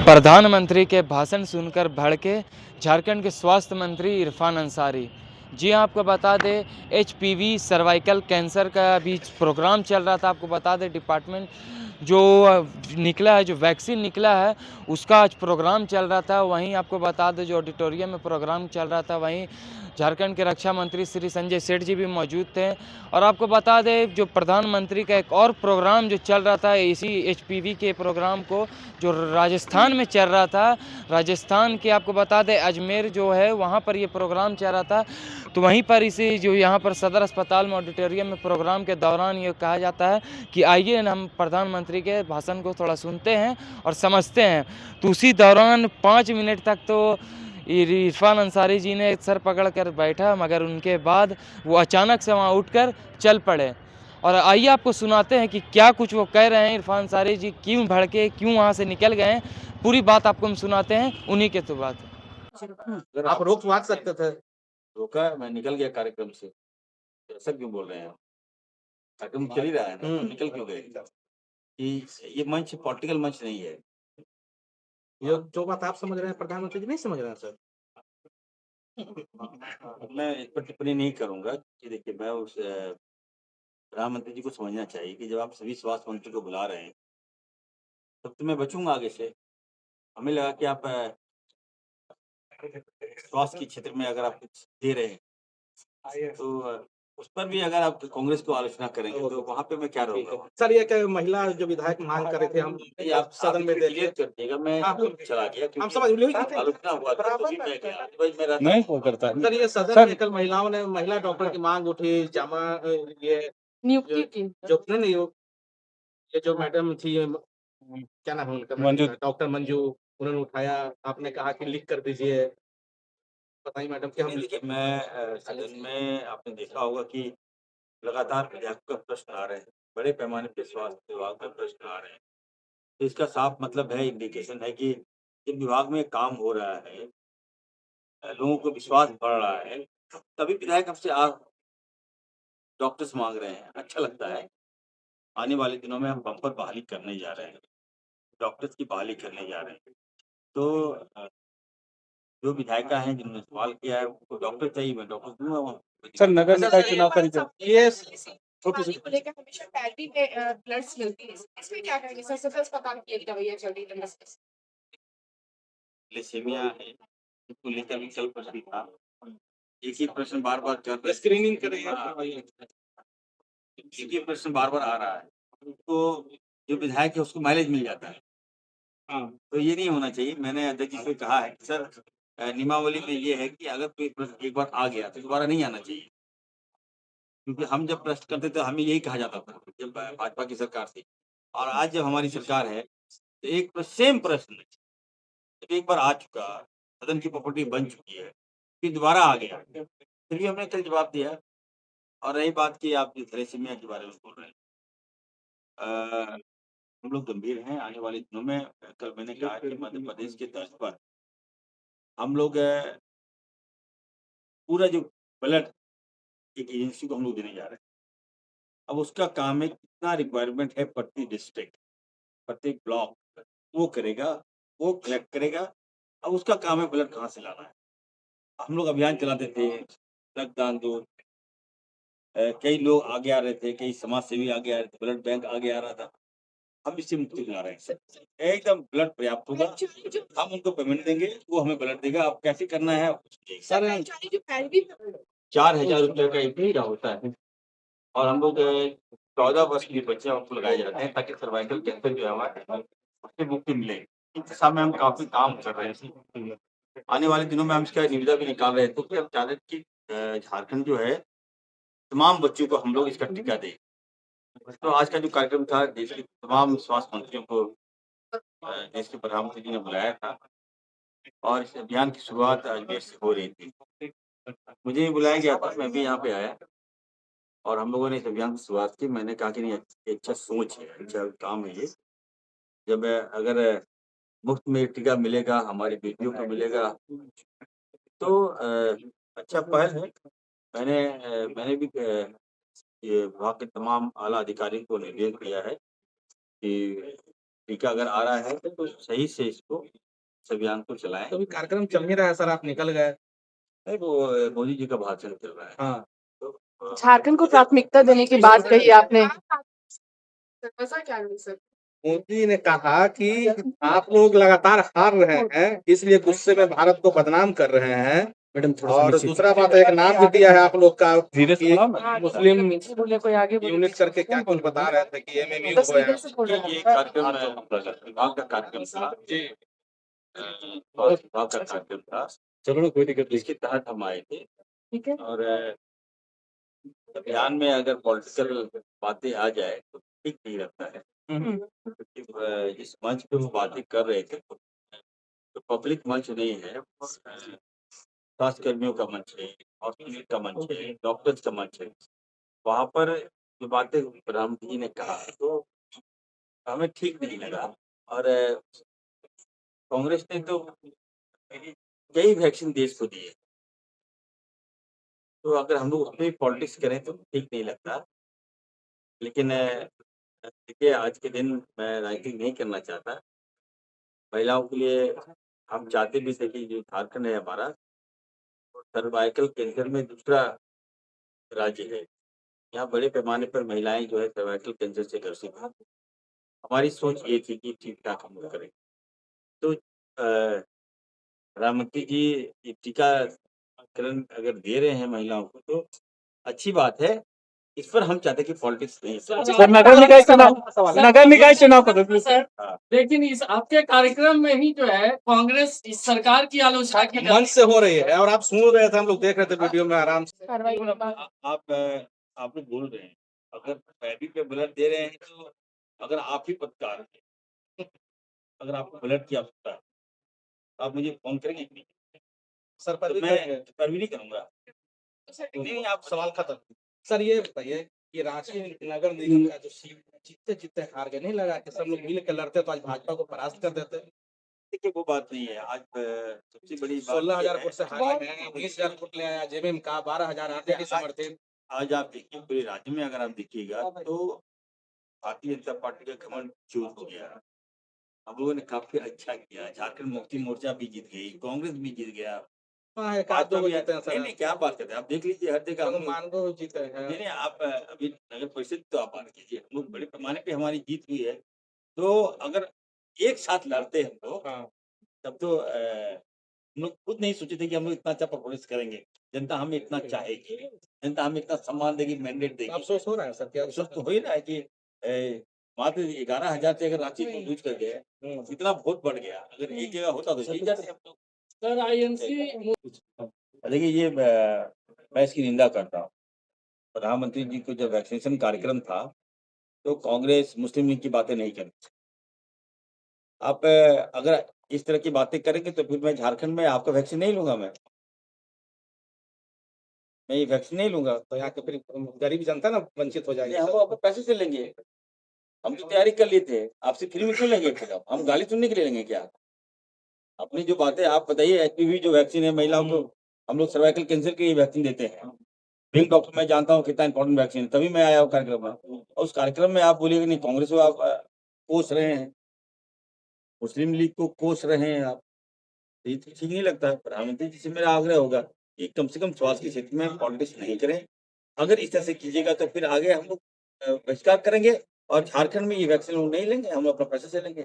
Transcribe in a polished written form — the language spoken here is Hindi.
प्रधानमंत्री के भाषण सुनकर भड़के झारखंड के स्वास्थ्य मंत्री इरफान अंसारी। जी हाँ, आपको बता दें एचपीवी सर्वाइकल कैंसर का अभी प्रोग्राम चल रहा था। आपको बता दें डिपार्टमेंट जो निकला है, जो वैक्सीन निकला है उसका आज प्रोग्राम चल रहा था। वहीं आपको बता दें जो ऑडिटोरियम में प्रोग्राम चल रहा था वहीं झारखंड के रक्षा मंत्री श्री संजय सेठ जी भी मौजूद थे। और आपको बता दें जो प्रधानमंत्री का एक और प्रोग्राम जो चल रहा था इसी एचपीवी के प्रोग्राम को जो राजस्थान में चल रहा था, राजस्थान के आपको बता दें अजमेर जो है वहाँ पर ये प्रोग्राम चल रहा था। तो वहीं पर इसी जो यहाँ पर सदर अस्पताल में ऑडिटोरियम में प्रोग्राम के दौरान ये कहा जाता है कि आइए हम प्रधानमंत्री के भाषण को थोड़ा सुनते हैं और समझते हैं। तो उसी दौरान 5 मिनट तक तो इरफान अंसारी जी ने सर पकड़ कर बैठा, मगर उनके बाद वो अचानक से वहाँ उठकर चल पड़े। और आइए आपको सुनाते हैं कि क्या कुछ वो कह रहे हैं। इरफान अंसारी जी क्यों भड़के, क्यों वहाँ से निकल गए, पूरी बात आपको हम सुनाते हैं उन्हीं के तो बात। अगर आप रोक सकते थे। रोका, मैं निकल गया कार्यक्रम से। ऐसा क्यों बोल रहे हैं आप? कार्यक्रम चल ही रहा है ना, निकल क्यों गए? कि ये मंच पॉलिटिकल मंच नहीं है। ये जो बात आप समझ रहे हैं प्रधानमंत्री जी नहीं समझ रहे हैं सर। मैं इस पर टिप्पणी नहीं करूँगा कि देखिए मैं उस प्रधानमंत्री जी को समझना चाहिए कि जब आप सभी स्वास्थ्य मंत्री को बुला रहे हैं, तब तो मैं बचूँगा आगे से। हमें लगा कि आप स्वास्थ्य के क्षेत्र में अगर आप कुछ दे रहे हैं, तो उस पर भी अगर आप कांग्रेस को आलोचना करेंगे, तो वहाँ पे मैं क्या रहूँगा? सर ये क्या महिला जो विधायक मांग कर रहे थे हम नहीं, आप सदन में क्लियर देखिए। कर दीजिएगा, मैं चला गया हम क्योंकि समझ लिए आलोचना हुआ था, तो भी मैं गया। अदरवाइज़ मैं रहता नहीं वो करता है। सर ये सदन में कल महिलाओं ने महिला डॉक्टर की मांग उठी, जमा ये नियुक्ति की जो नहीं ये जो मैडम थी क्या नाम है उनका, मंजू। डॉक्टर मंजू, उन्होंने उठाया, आपने कहा कि लिख कर दीजिए। बताइए मैडम कि हम नहीं, देखिए मैं सदन में आपने देखा होगा कि लगातार विधायकों का प्रश्न आ रहे हैं, बड़े पैमाने पे स्वास्थ्य विभाग में प्रश्न आ रहे हैं। तो इसका साफ मतलब है, इंडिकेशन है कि जिन विभाग में काम हो रहा है, लोगों को विश्वास बढ़ रहा है, तभी विधायक हमसे डॉक्टर्स माँग रहे हैं, अच्छा लगता है। आने वाले दिनों में हम बम्पर बहाली करने जा रहे हैं, डॉक्टर्स की बहाली करने जा रहे हैं। तो जो विधायिका हैं जिन्होंने सवाल किया है, उनको डॉक्टर चाहिए, मैं डॉक्टर दूँगा वहाँ। सर नगर निकाय चुनाव का रिजल्ट ये पानी को लेकर हमेशा पैडी में ब्लड्स मिलती है। इसमें क्या कहेंगे सर? सदर अस्पताल की एक दवाइयाँ चल रही है। थैलेसीमिया है, इसको लेकर भी कल प्रश्न था। एक ही प्रश्न बार-बार कर रहे हैं। स्क्रीनिंग करेंगे। एक ही प्रश्न बार-बार आ रहा है। तो जो विधायक है उसको माइलेज मिल जाता है। हाँ। तो ये नहीं होना चाहिए। मैंने अध्यक्ष जी से कहा है कि सर नियमावली में ये है कि अगर कोई प्रश्न एक बार आ गया तो दोबारा नहीं आना चाहिए। क्योंकि हम जब प्रश्न करते थे हमें यही कहा जाता था जब भाजपा की सरकार थी। और आज जब हमारी सरकार है तो एक सेम प्रश्न जब एक बार आ चुका, सदन की प्रॉपर्टी बन चुकी है, फिर दोबारा आ गया, फिर भी हमने कल जवाब दिया। और रही बात कि आप जो थैलेसीमिया के बारे में बोल रहे हैं, हम लोग गंभीर हैं। आने वाले दिनों में कल मैंने कहा कि मध्य प्रदेश के तर्ज पर हम लोग पूरा जो ब्लड एक एजेंसी को हम लोग देने जा रहे हैं। अब उसका काम है कितना रिक्वायरमेंट है प्रति डिस्ट्रिक्ट, प्रत्येक ब्लॉक, वो करेगा, वो कलेक्ट करेगा। अब उसका काम है ब्लड कहाँ से लाना है। हम लोग अभियान चलाते थे, रक्तदान दो, कई लोग आगे आ रहे थे, कई समाज सेवी आगे आ रहे थे, ब्लड बैंक आगे आ रहा था। हम इससे मुक्ति दिला रहे हैं। एकदम ब्लड पर्याप्त होगा, हम उनको पेमेंट देंगे, वो हमें ब्लड देगा। अब कैसे करना है सर जो पैडी 4,000 रुपये का एक टीका होता है और हम लोग 14 वर्ष के बच्चे उनको लगाए जाते हैं ताकि सर्वाइकल कैंसर जो है हमारे उससे मुक्ति मिले। इस दिशा में हम काफ़ी काम कर रहे हैं। आने वाले दिनों में हम इसका निविदा भी निकाल रहे थे कि हम चाहते थे कि झारखंड जो है तमाम बच्चों को हम लोग इसका टीका दें। तो आज का जो कार्यक्रम था देश के तमाम स्वास्थ्य मंत्रियों को देश के प्रधानमंत्री जी ने बुलाया था और इस अभियान की शुरुआत अजमेर से हो रही थी। मुझे भी बुलाया गया था, मैं भी यहाँ पे आया और हम लोगों ने इस अभियान की शुरुआत की। मैंने कहा कि नहीं, अच्छा सोच है, अच्छा काम है ये। जब अगर मुफ्त में टीका मिलेगा, हमारी बेटियों को मिलेगा, तो अच्छा पहल है। मैंने भी ये विभाग के तमाम आला अधिकारियों को निर्देश दिया है कि टीका अगर आ रहा है तो सही से इसको इस अभियान को चलाएं। तो अभी कार्यक्रम चल नहीं रहा है सर, आप निकल गए। नहीं, वो मोदी जी का भाषण चल रहा है। हाँ, तो झारखंड को प्राथमिकता देने की बात कही आपने। ऐसा क्या है सर? मोदी जी ने कहा कि आप लोग लगातार हार रहे हैं, इसलिए गुस्से में भारत को बदनाम कर रहे हैं। मैडम और दूसरा बात है, एक नाम भी दिया है आप लोग का धीरे से कि बोलो ना। मुस्लिम बोले कोई आगे बोले। यूनिट करके क्या कुछ बता रहे थे कि एमएमयू बस हो इधर से बोल रहे ये हैं। कार्यक्रम विभाग का कार्यक्रम था जी, स्वास्थ्य विभाग का कार्यक्रम था, चलो ना, कोई दिक्कत नहीं। जिसके तहत हम आए थे। ठीक है। और अभियान में अगर पॉलिटिकल बातें आ जाए तो ठीक नहीं लगता है, क्योंकि जिस मंच पे वो बातें कर रहे थे तो पब्लिक मंच नहीं है, स्वास्थ्य कर्मियों का मंच है, हॉस्पिटल का मंच है, डॉक्टर्स का मंच है। वहाँ पर जो बातें प्रधानमंत्री जी ने कहा तो हमें ठीक नहीं लगा। और कांग्रेस ने तो कई वैक्सीन देश को दिए, तो अगर हम लोग उसमें पॉलिटिक्स करें तो ठीक नहीं लगता। लेकिन देखिए, आज के दिन मैं राजनीति नहीं करना चाहता। महिलाओं के लिए हम चाहते भी थे कि जो झारखंड है हमारा, सर्वाइकल कैंसर में दूसरा राज्य है। यहाँ बड़े पैमाने पर महिलाएं जो है सर्वाइकल कैंसर से ग्रसित हैं। हमारी सोच ये थी कि ठीक ठाक हम लोग करें। तो प्रधानमंत्री जी ये टीकाकरण अगर दे रहे हैं महिलाओं को तो अच्छी बात है। इस पर हम चाहते हैं कि पॉलिटिक्स नहीं सर, नगर निकाय चुनाव को सर, लेकिन इस आपके कार्यक्रम में ही जो है कांग्रेस इस सरकार की आलोचना की जा मंच से हो रही है और आप सुन रहे थे, हम लोग देख रहे थे वीडियो में आराम से। कार्रवाई के बाद आप लोग बोल रहे हैं, अगर पैडी पे ब्लड दे रहे हैं तो अगर आप ही पत्रकार हैं, अगर आपको ब्लड की आवश्यकता है तो आप मुझे फोन करेंगे कि नहीं? सर पर तो भी मैं करेंगे। पर भी नहीं करूंगा। नहीं, आप सवाल खत्म। सर ये बताइए कि रांची नगर निगम का जो सीट जीतते जीतते हार गए, नहीं लगा कि सब लोग मिल के लड़ते तो आज भाजपा को परास्त कर देते? देखिए, वो बात नहीं है। आज सबसे बड़ी बात 16,000 ये वोट से हारे हैं, 19,000 वोट ले आया जेबीएम का, 12,000 आरजेडी समर्थित। आज आप देखिए पूरे राज्य में अगर आप देखिएगा तो भारतीय जनता पार्टी का घमंड चूर हो गया। हम लोगों ने काफी अच्छा किया। झारखंड मुक्ति मोर्चा भी जीत गई, कांग्रेस भी जीत गया, हाँ, एक आध दो भाजपा भी। जीते हैं सर। नहीं नहीं, क्या बात करते हैं आप, देख लीजिए हर जगह हम लोग। मानगो जीते हैं। नहीं नहीं, आप अभी नगर परिषद तो आप बात कीजिए, हम लोग बड़े पैमाने पे हमारी जीत हुई है। तो अगर एक साथ लड़ते हम लोग हाँ, तब तो हम लोग खुद नहीं सोचे थे कि हम लोग इतना अच्छा परफॉर्मेंस करेंगे। जनता हमें इतना चाहेगी, जनता हमें इतना सम्मान देगी, मैंडेट देगी। अफसोस हो रहा है सर, क्या अफसोस तो हो ही रहा है कि मात्र 11,000 से अगर रांची को लूज कर गए, इतना वोट बढ़ गया। अगर एक जगह होता तो जीत जाते हम लोग। सर आईएनसी देखिए, ये मैं इसकी निंदा करता हूँ। प्रधानमंत्री जी को जब वैक्सीनेशन कार्यक्रम था तो कांग्रेस मुस्लिम लीग की बातें नहीं करती। आप अगर इस तरह की बातें करेंगे तो फिर मैं झारखंड में आपका वैक्सीन नहीं लूंगा। मैं ये वैक्सीन नहीं लूंगा। तो यहाँ के फिर गरीब जनता ना वंचित हो नहीं, जाएगी। हम आपको पैसे से लेंगे। हम तो तैयारी कर लिए थे, आपसे फ्री में क्यों लेंगे? फिर हम गाली सुनने के लिए लेंगे क्या? अपनी जो बातें आप बताइए। एचपीवी जो वैक्सीन है महिलाओं को, हम लोग सर्वाइकल कैंसर के वैक्सीन देते हैं। बिग डॉक्टर मैं जानता हूँ कितना इंपॉर्टेंट वैक्सीन है, तभी मैं आया हूँ कार्यक्रम में। और उस कार्यक्रम में आप बोलिएगा नहीं कांग्रेस को आप कोस रहे हैं, मुस्लिम लीग को कोस रहे हैं आप, तो ये तो ठीक नहीं लगता है। प्रधानमंत्री जी से मेरा आग्रह होगा कि कम से कम स्वास्थ्य के क्षेत्र में पॉलिटिक्स नहीं करें। अगर इस तरह से कीजिएगा तो फिर आगे हम लोग बहिष्कार करेंगे और झारखंड में ये वैक्सीन लोग नहीं लेंगे, हम अपना पैसे से लेंगे।